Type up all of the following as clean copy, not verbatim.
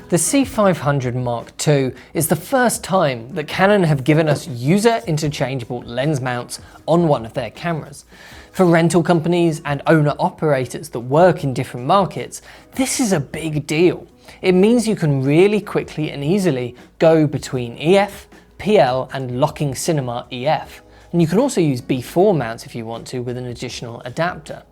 The C500 Mark II is the first time that Canon have given us user interchangeable lens mounts on one of their cameras. For rental companies and owner-operators that work in different markets, this is a big deal. It means you can really quickly and easily go between EF, PL and locking cinema EF. And you can also use B4 mounts if you want to with an additional adapter.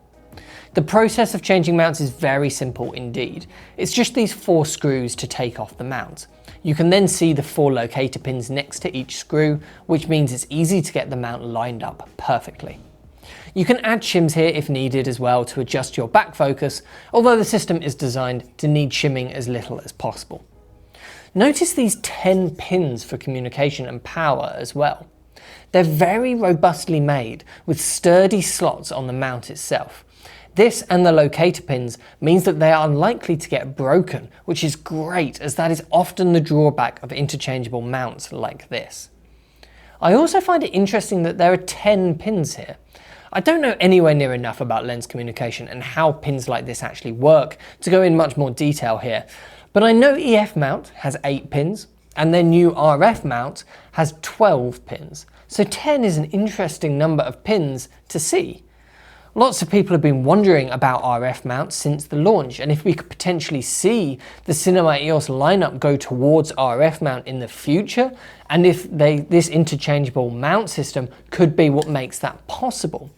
The process of changing mounts is very simple indeed. It's just these 4 screws to take off the mount. You can then see the 4 locator pins next to each screw, which means it's easy to get the mount lined up perfectly. You can add shims here if needed as well to adjust your back focus, although the system is designed to need shimming as little as possible. Notice these 10 pins for communication and power as well. They're very robustly made with sturdy slots on the mount itself. This and the locator pins means that they are unlikely to get broken, which is great as that is often the drawback of interchangeable mounts like this. I also find it interesting that there are 10 pins here. I don't know anywhere near enough about lens communication and how pins like this actually work to go in much more detail here, but I know EF mount has 8 pins and their new RF mount has 12 pins, so 10 is an interesting number of pins to see. Lots of people have been wondering about RF mounts since the launch, and if we could potentially see the Cinema EOS lineup go towards RF mount in the future, and if this interchangeable mount system could be what makes that possible.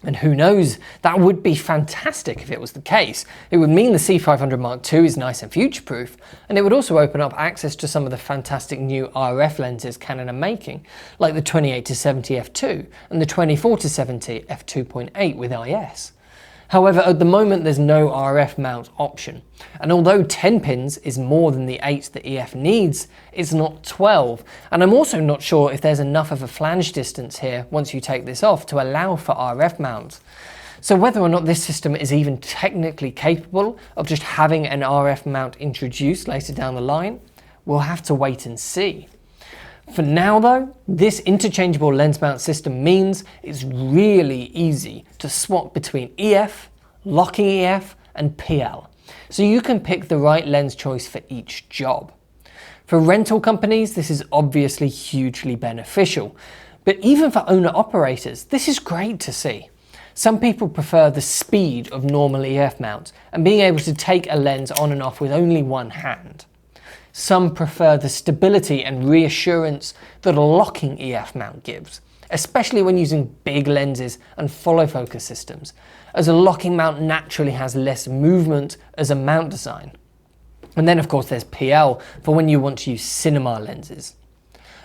And who knows, that would be fantastic if it was the case. It would mean the C500 Mark II is nice and future-proof, and it would also open up access to some of the fantastic new RF lenses Canon are making, like the 28-70 f2 and the 24-70 f2.8 with IS. However, at the moment there's no RF mount option, and although 10 pins is more than the 8 that EF needs, it's not 12, and I'm also not sure if there's enough of a flange distance here once you take this off to allow for RF mounts. So whether or not this system is even technically capable of just having an RF mount introduced later down the line, we'll have to wait and see. For now though, this interchangeable lens mount system means it's really easy to swap between EF, locking EF and PL, so you can pick the right lens choice for each job. For rental companies, this is obviously hugely beneficial, but even for owner-operators, this is great to see. Some people prefer the speed of normal EF mounts and being able to take a lens on and off with only one hand. Some prefer the stability and reassurance that a locking EF mount gives, especially when using big lenses and follow focus systems, as a locking mount naturally has less movement as a mount design. And then of course there's PL for when you want to use cinema lenses.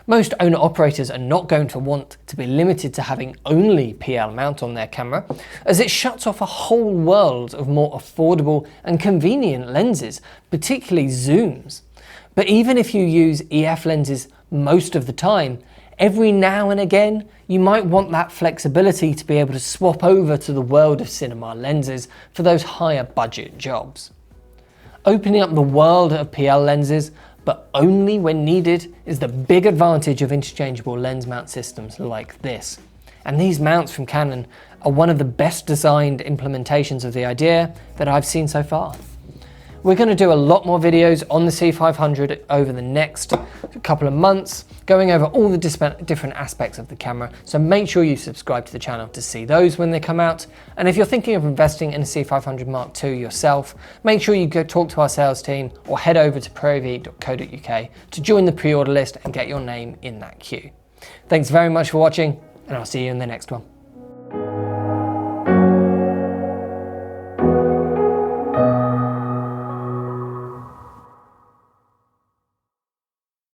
Most owner-operators are not going to want to be limited to having only PL mount on their camera, as it shuts off a whole world of more affordable and convenient lenses, particularly zooms. But even if you use EF lenses most of the time, every now and again you might want that flexibility to be able to swap over to the world of cinema lenses for those higher budget jobs. Opening up the world of PL lenses, but only when needed, is the big advantage of interchangeable lens mount systems like this. And these mounts from Canon are one of the best designed implementations of the idea that I've seen so far. We're going to do a lot more videos on the C500 over the next couple of months, going over all the different aspects of the camera, so make sure you subscribe to the channel to see those when they come out. And if you're thinking of investing in a C500 Mark II yourself, make sure you go talk to our sales team or head over to proav.co.uk to join the pre-order list and get your name in that queue. Thanks very much for watching, and I'll see you in the next one.